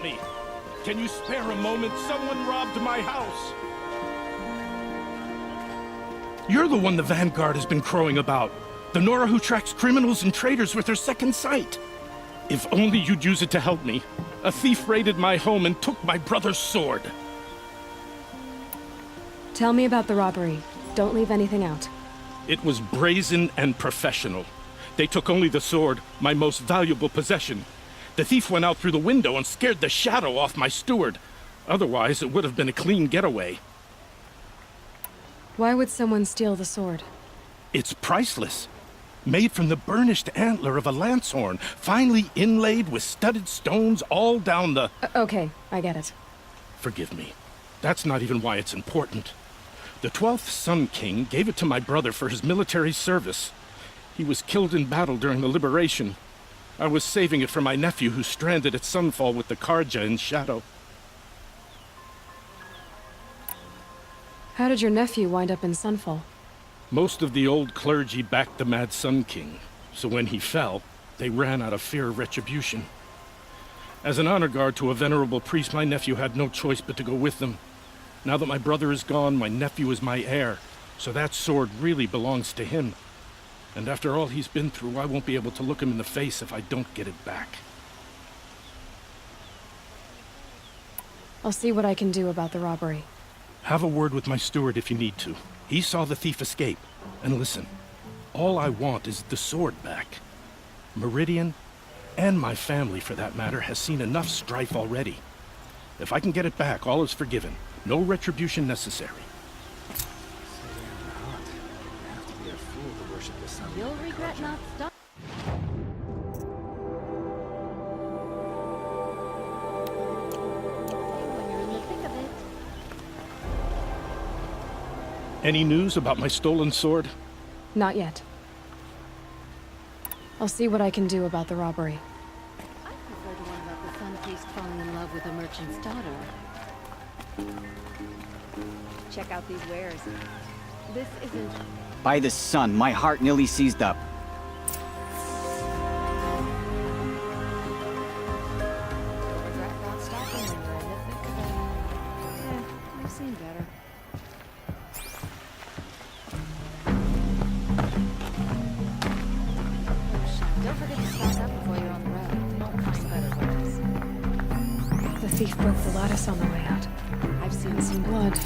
me. Can you spare a moment? Someone robbed my house. You're the one the Vanguard has been crowing about. The Nora who tracks criminals and traitors with her second sight. If only you'd use it to help me. A thief raided my home and took my brother's sword. Tell me about the robbery. Don't leave anything out. It was brazen and professional. They took only the sword, my most valuable possession. The thief went out through the window and scared the shadow off my steward. Otherwise, it would have been a clean getaway. Why would someone steal the sword? It's priceless. Made from the burnished antler of a lancehorn, finely inlaid with studded stones all down the... Okay, I get it. Forgive me. That's not even why it's important. The 12th Sun King gave it to my brother for his military service. He was killed in battle during the liberation. I was saving it for my nephew who's stranded at Sunfall with the Carja in Shadow. How did your nephew wind up in Sunfall? Most of the old clergy backed the Mad Sun King, so when he fell, they ran out of fear of retribution. As an honor guard to a venerable priest, my nephew had no choice but to go with them. Now that my brother is gone, my nephew is my heir, so that sword really belongs to him. And after all he's been through, I won't be able to look him in the face if I don't get it back. I'll see what I can do about the robbery. Have a word with my steward if you need to. He saw the thief escape. And listen, all I want is the sword back. Meridian, and my family for that matter, has seen enough strife already. If I can get it back, all is forgiven. No retribution necessary. You'll regret not stopping. When you're in the thick of it. Any news about my stolen sword? Not yet. I'll see what I can do about the robbery. I prefer the one about the sun priest falling in love with a merchant's daughter. Check out these wares. This isn't... By the sun, my heart nearly seized up. You'll regret not stopping when you're in the thick of it. I've seen better. Don't forget to stock up before you're on the road. Don't find better wares. The thief broke the lattice on the way out. I've seen Some blood.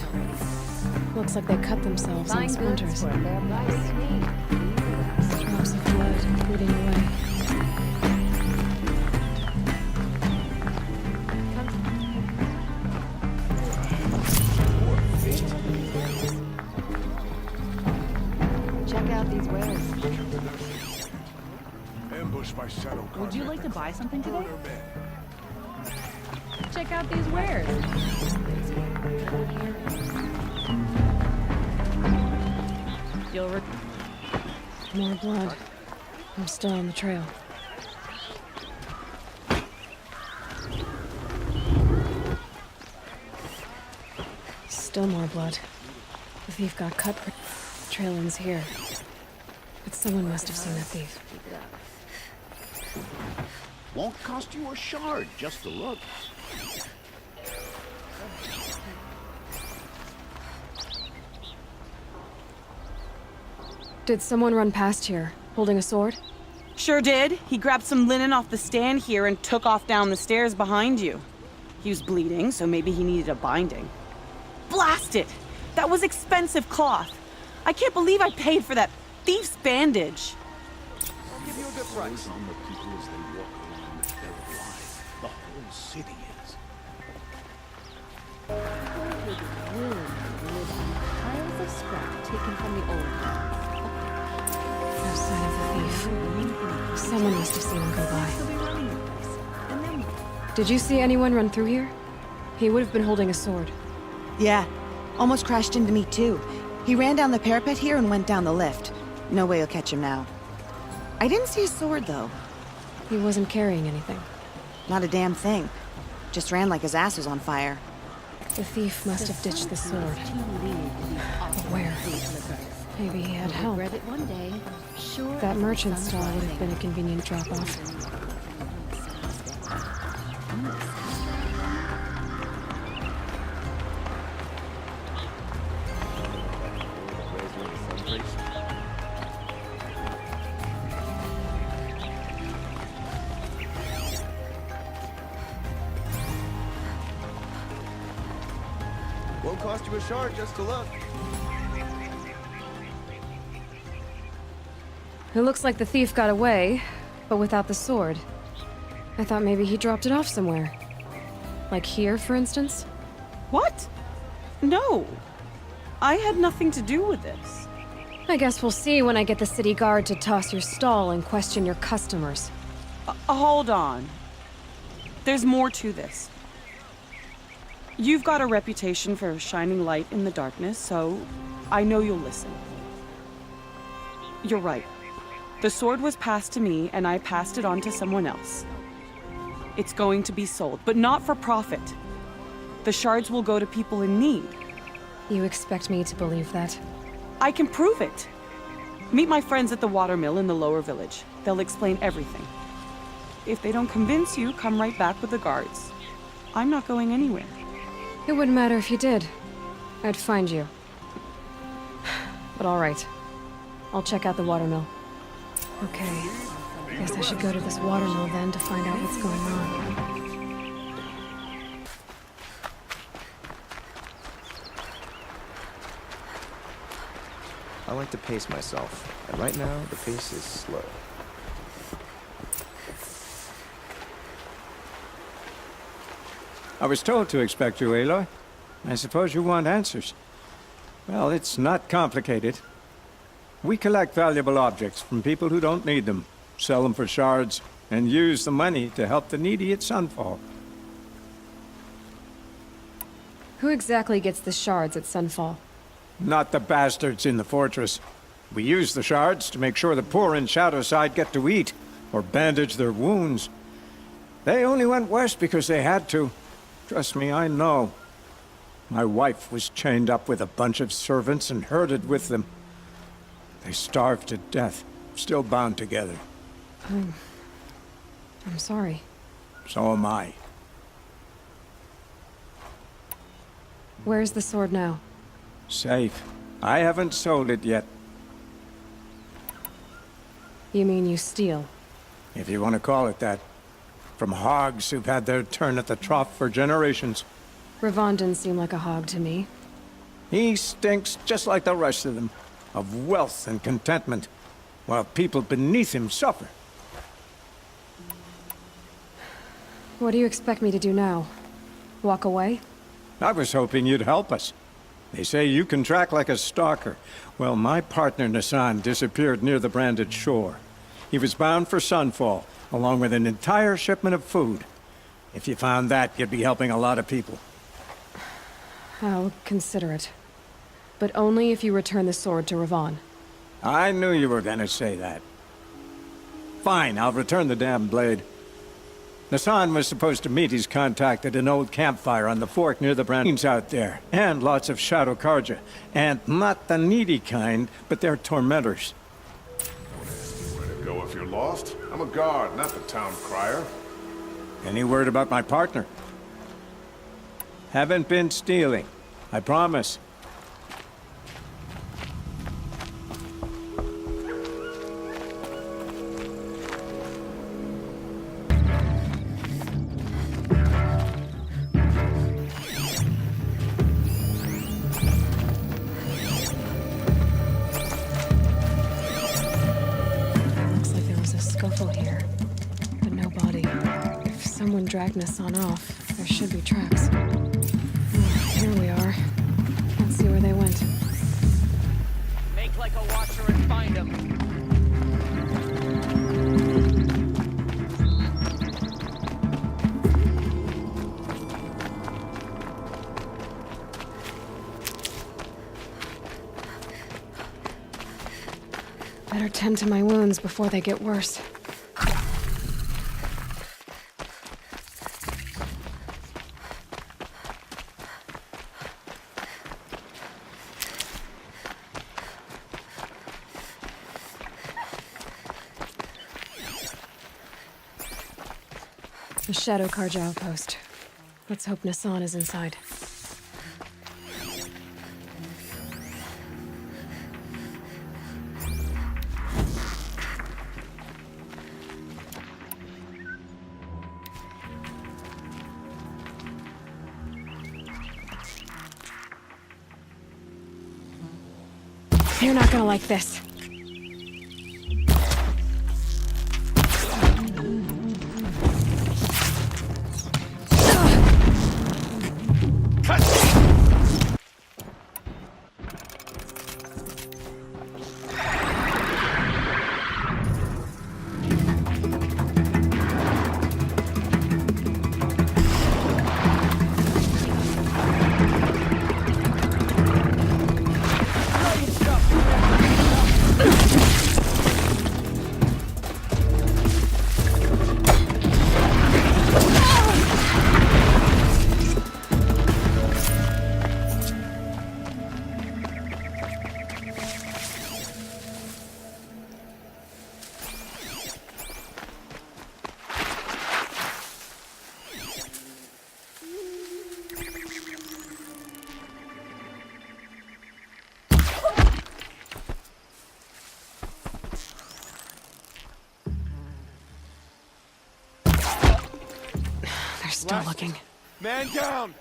Looks like they cut themselves in buying goods splinters. for a fair price. Drops of blood bleeding away. Check out these wares. Ambushed by Shadow. Would you like to buy something today? Check out these wares. More blood. I'm still on the trail. Still more blood. The thief got cut. The trail ends here. But someone must have seen the thief. Won't cost you a shard just to look. Did someone run past here, holding a sword? Sure did. He grabbed some linen off the stand here and took off down the stairs behind you. He was bleeding, so maybe he needed a binding. Blast it! That was expensive cloth. I can't believe I paid for that thief's bandage. I'll give you a good price. On the people as they walk around if they're alive. The whole city is. Live on piles of scrap taken from the old ones. No sign of the thief. Someone must have seen him go by. He'll be running the place. And then Did you see anyone run through here? He would have been holding a sword. Yeah, almost crashed into me too. He ran down the parapet here and went down the lift. No way you'll catch him now. I didn't see his sword though. He wasn't carrying anything. Not a damn thing. Just ran like his ass was on fire. The thief must have ditched the sword. But where? Maybe he had help. regret it one day. Sure. That as the merchant sun's stall would have rising. been a convenient drop-off. Won't cost you a shard just to look. It looks like the thief got away, but without the sword. I thought maybe he dropped it off somewhere. Like here, for instance? What? No. I had nothing to do with this. I guess we'll see when I get the city guard to toss your stall and question your customers. Hold on. There's more to this. You've got a reputation for shining light in the darkness, so I know you'll listen. You're right. The sword was passed to me, and I passed it on to someone else. It's going to be sold, but not for profit. The shards will go to people in need. You expect me to believe that? I can prove it. Meet my friends at the watermill in the lower village. They'll explain everything. If they don't convince you, come right back with the guards. I'm not going anywhere. It wouldn't matter if you did. I'd find you. But all right. I'll check out the watermill. Okay. Guess I should go to this watermill then to find out what's going on. I like to pace myself, and right now, the pace is slow. I was told to expect you, Aloy. I suppose you want answers. Well, it's not complicated. We collect valuable objects from people who don't need them, sell them for shards, and use the money to help the needy at Sunfall. Who exactly gets the shards at Sunfall? Not the bastards in the fortress. We use the shards to make sure the poor in Shadowside get to eat, or bandage their wounds. They only went west because they had to. Trust me, I know. My wife was chained up with a bunch of servants and herded with them. They starved to death, still bound together. I'm sorry. So am I. Where's the sword now? Safe. I haven't sold it yet, You mean you steal? if you want to call it that. From hogs who've had their turn at the trough for generations. Ravon didn't seem like a hog to me. He stinks just like the rest of them, of wealth and contentment, while people beneath him suffer. What do you expect me to do now? Walk away? I was hoping you'd help us. They say you can track like a stalker. Well, my partner Nassan disappeared near the branded shore. He was bound for Sunfall, along with an entire shipment of food. If you found that, you'd be helping a lot of people. I'll consider it. But only if you return the sword to Ravon. I knew you were gonna say that. Fine, I'll return the damn blade. Nassan was supposed to meet his contact at an old campfire on the fork near the Brandings out there. And lots of Shadow Karja. And not the needy kind, but their tormentors. Where to go if you're lost? I'm a guard, not the town crier. Any word about my partner? Haven't been stealing. I promise. Looks like there was a scuffle here, but no body. If someone dragged Nassan off, there should be tracks. Oh, here we are. Let's see where they went. Make like a watcher and find him. Better tend to my wounds before they get worse. The Shadow Karja outpost. Let's hope Nassan is inside. You're not gonna like this. They're still looking. Man down!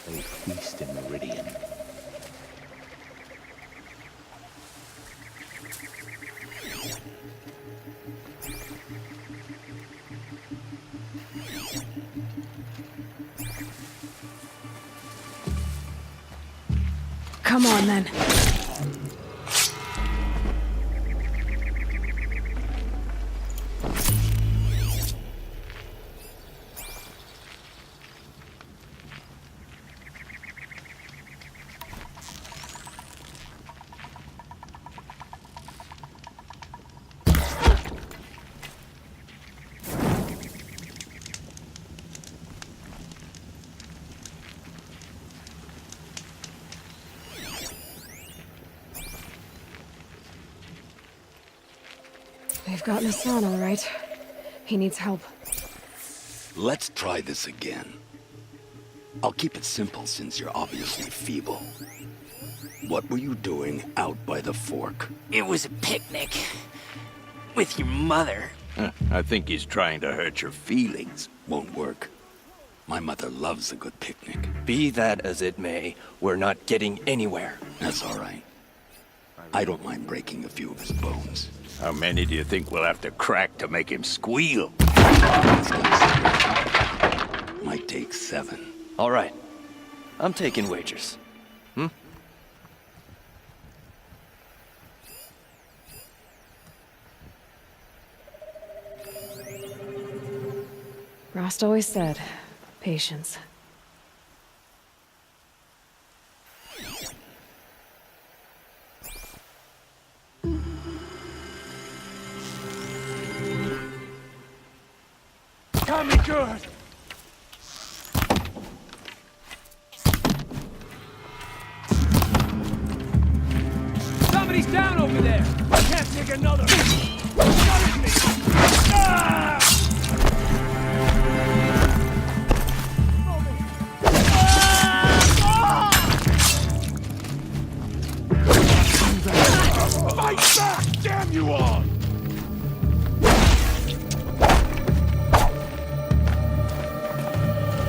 They feast in Meridian. Come on, then. They've gotten Hassan, all right. He needs help. Let's try this again. I'll keep it simple since you're obviously feeble. What were you doing out by the fork? It was a picnic. With your mother. I think he's trying to hurt your feelings. Won't work. My mother loves a good picnic. Be that as it may, we're not getting anywhere. That's all right. I don't mind breaking a few of his bones. How many do you think we'll have to crack to make him squeal? Might take 7. All right. I'm taking wagers. Rost always said, patience. Got me good! Somebody's down over there! I can't take another! Got me! Ah! Fight back! Damn you all!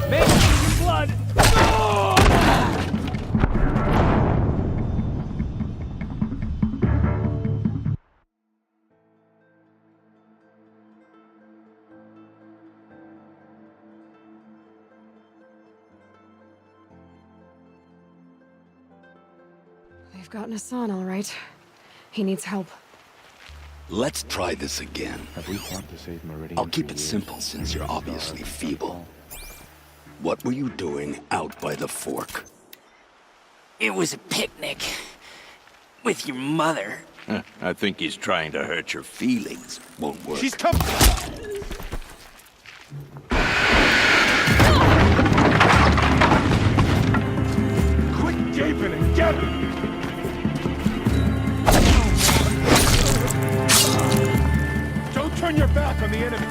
Make some blood! No! They've gotten Hassan, all right. He needs help. Let's try this again. Have we fought to save Meridian? I'll keep it simple since you're obviously feeble. What were you doing out by the fork? It was a picnic. With your mother. I think he's trying to hurt your feelings. Won't work. She's coming! Quit gaping and get it! Don't turn your back on the enemy!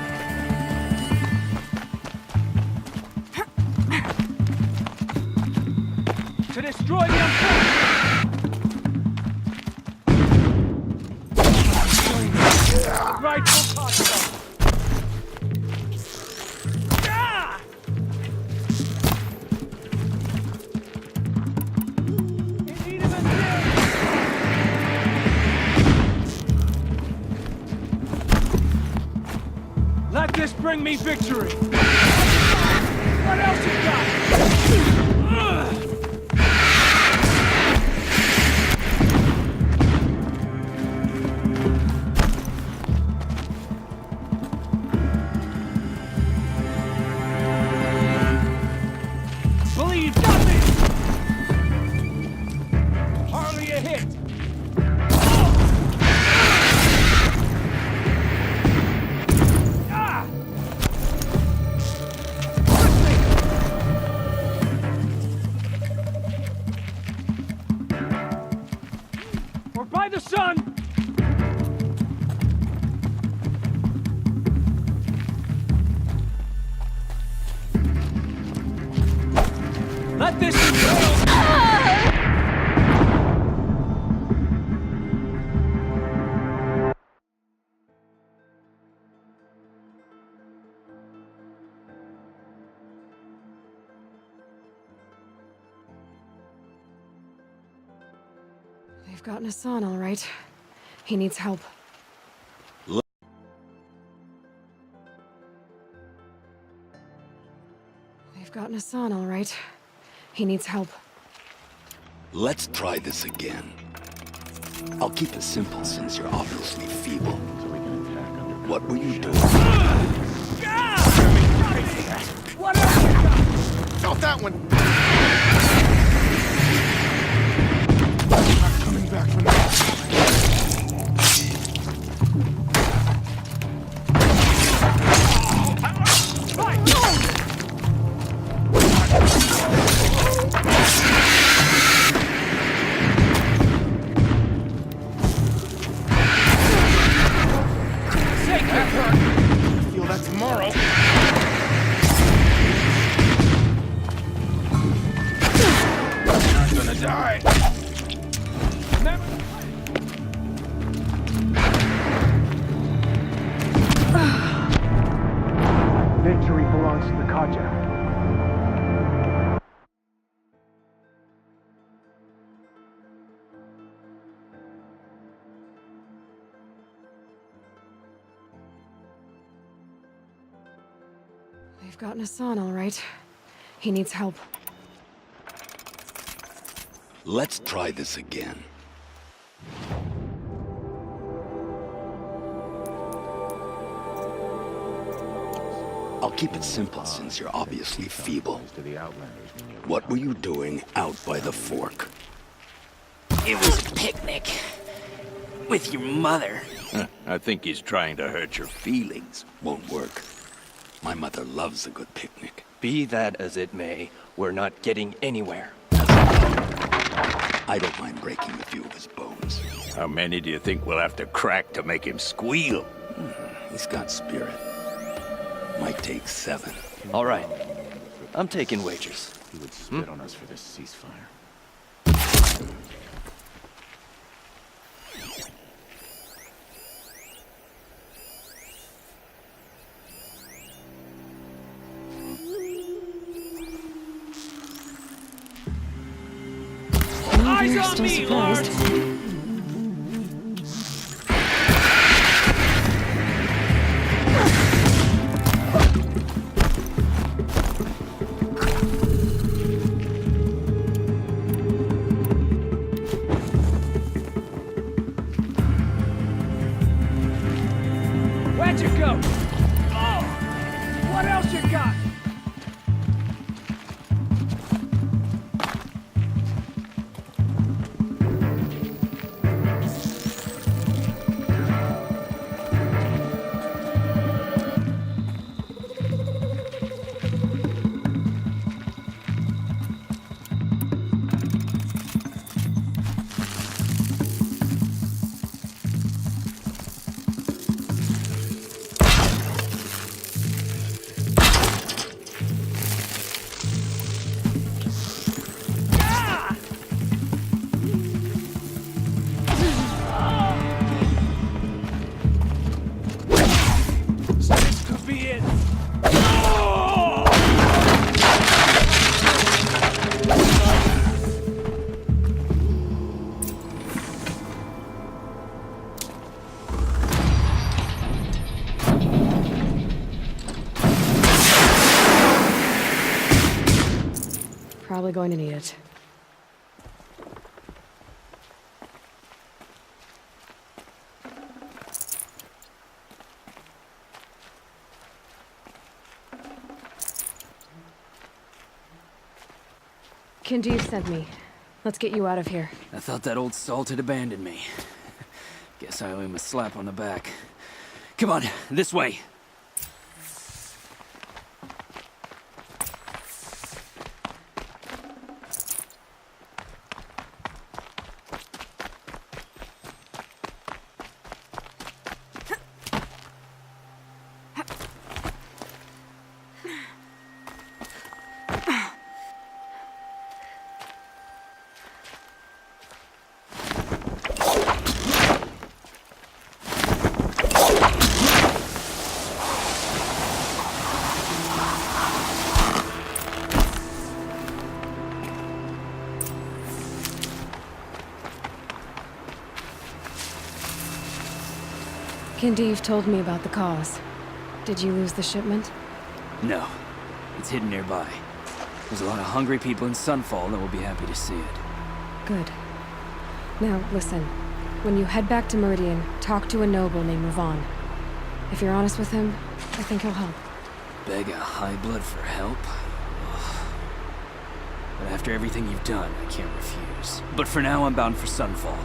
To destroy the rightful possible! Let this bring me victory! What else you got? Believe nothing! Hardly a hit! Or by the sun! Let this They've gotten Hassan, all right. He needs help. They've gotten Hassan, all right. He needs help. Let's try this again. I'll keep it simple since you're obviously feeble. What were you doing? What else? Not that one! I'm coming back from that. Feel that tomorrow. Not gonna die. Victory belongs to the Kaja. They've gotten Hassan, all right. He needs help. Let's try this again. I'll keep it simple since you're obviously feeble. What were you doing out by the fork? It was a picnic. With your mother. I think he's trying to hurt your feelings. Won't work. My mother loves a good picnic. Be that as it may, we're not getting anywhere. I don't mind breaking a few of his bones. How many do you think we'll have to crack to make him squeal? He's got spirit. Might take 7. All right. I'm taking wagers. He would spit on us for this ceasefire. Eyes on me, Lord! going to need it. Kindev sent me. Let's get you out of here. I thought that old salt had abandoned me. Guess I owe him a slap on the back. Come on, this way. Kindev told me about the cause. Did you lose the shipment? No, it's hidden nearby. There's a lot of hungry people in Sunfall that will be happy to see it. Good. Now, listen. When you head back to Meridian, talk to a noble named Ravon. If you're honest with him, I think he'll help. Beg a high blood for help? Ugh. But after everything you've done, I can't refuse. But for now, I'm bound for Sunfall.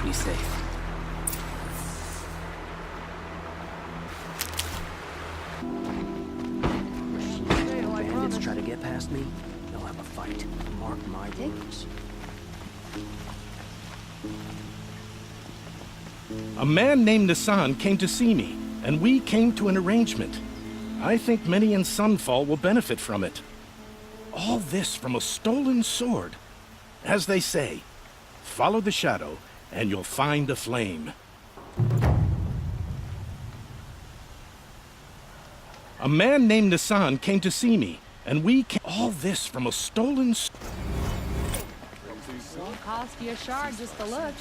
Be safe. Bandits try to get past me, they'll have a fight. Mark my words. A man named Nassan came to see me, and we came to an arrangement. I think many in Sunfall will benefit from it. All this from a stolen sword. As they say, follow the shadow, and you'll find a flame. A man named Nassan came to see me, and we came... All this from a stolen... Won't cost you a shard just to look.